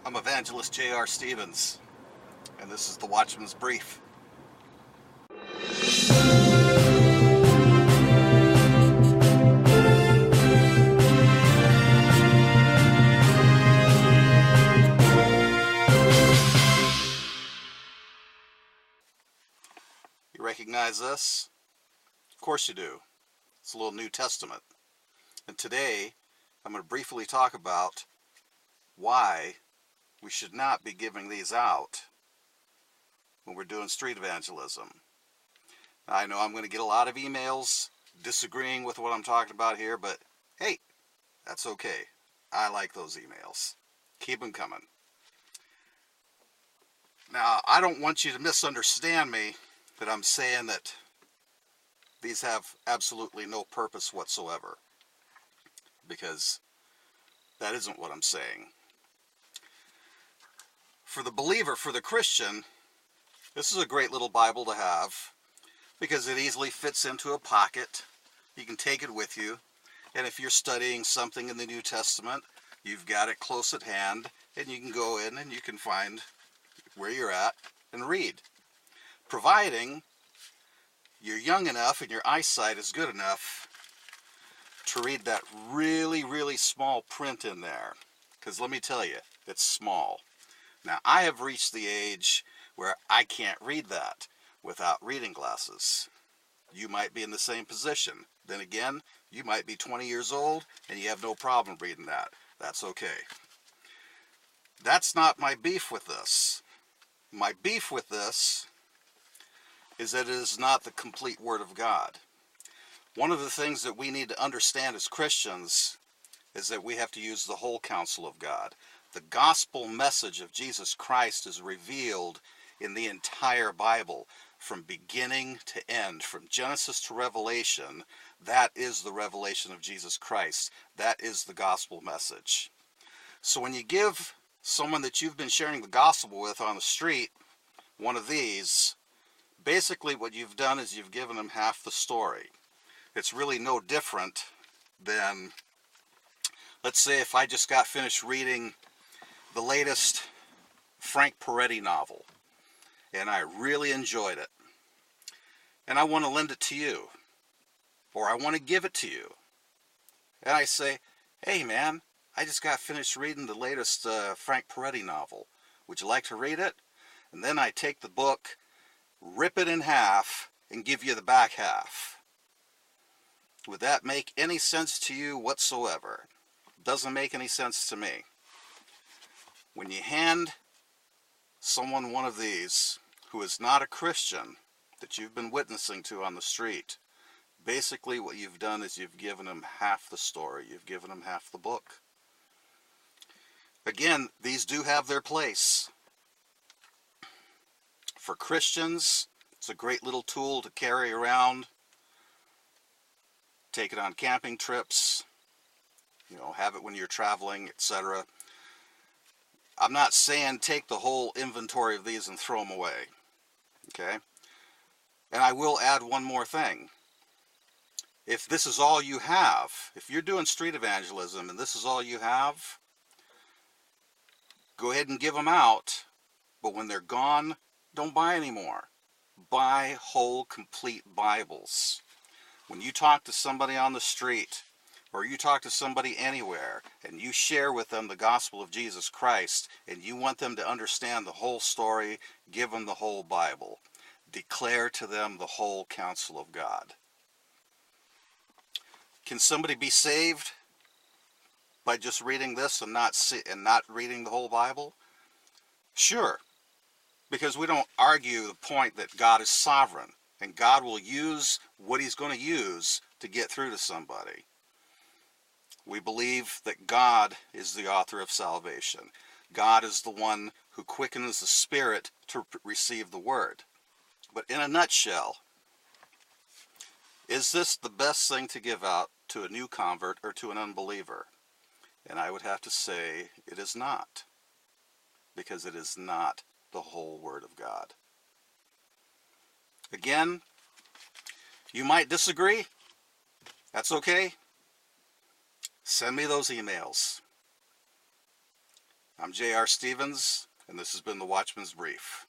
I'm Evangelist J.R. Stevens, and this is the Watchman's Brief. You recognize this? Of course you do. It's a little New Testament. And today, I'm going to briefly talk about why we should not be giving these out when we're doing street evangelism. Now, I know I'm going to get a lot of emails disagreeing with what I'm talking about here, but hey, that's okay. I like those emails. Keep them coming. Now, I don't want you to misunderstand me that I'm saying that these have absolutely no purpose whatsoever, because that isn't what I'm saying. For the believer, for the Christian, this is a great little Bible to have because it easily fits into a pocket. You can take it with you, and if you're studying something in the New Testament, you've got it close at hand, and you can go in and you can find where you're at and read, providing you're young enough and your eyesight is good enough to read that really, really small print in there. Because let me tell you, it's small. Now, I have reached the age where I can't read that without reading glasses. You might be in the same position. Then again, you might be 20 years old and you have no problem reading that. That's okay. That's not my beef with this. My beef with this is that it is not the complete Word of God. One of the things that we need to understand as Christians is that we have to use the whole counsel of God. The gospel message of Jesus Christ is revealed in the entire Bible, from beginning to end, from Genesis to Revelation. That is the revelation of Jesus Christ. That is the gospel message. So when you give someone that you've been sharing the gospel with on the street one of these, basically what you've done is you've given them half the story. It's really no different than, let's say if I just got finished reading the latest Frank Peretti novel, and I really enjoyed it, and I want to lend it to you, or I want to give it to you, and I say, hey man, I just got finished reading the latest Frank Peretti novel. Would you like to read it? And then I take the book, rip it in half, and give you the back half. Would that make any sense to you whatsoever? Doesn't make any sense to me. When you hand someone one of these who is not a Christian that you've been witnessing to on the street, basically what you've done is you've given them half the story. You've given them half the book. Again, these do have their place. For Christians, it's a great little tool to carry around. Take it on camping trips, have it when you're traveling, etc. I'm not saying take the whole inventory of these and throw them away, okay? And I will add one more thing. If this is all you have, if you're doing street evangelism and this is all you have, go ahead and give them out, but when they're gone, don't buy any more. Buy whole, complete Bibles. When you talk to somebody on the street, or you talk to somebody anywhere, and you share with them the gospel of Jesus Christ, and you want them to understand the whole story, give them the whole Bible. Declare to them the whole counsel of God. Can somebody be saved by just reading this and not reading the whole Bible? Sure, because we don't argue the point that God is sovereign, and God will use what He's going to use to get through to somebody. We believe that God is the author of salvation. God is the one who quickens the spirit to receive the word. But in a nutshell, is this the best thing to give out to a new convert or to an unbeliever? And I would have to say it is not, because it is not the whole Word of God. Again, you might disagree. That's okay. Send me those emails. I'm J.R. Stevens, and this has been the Watchman's Brief.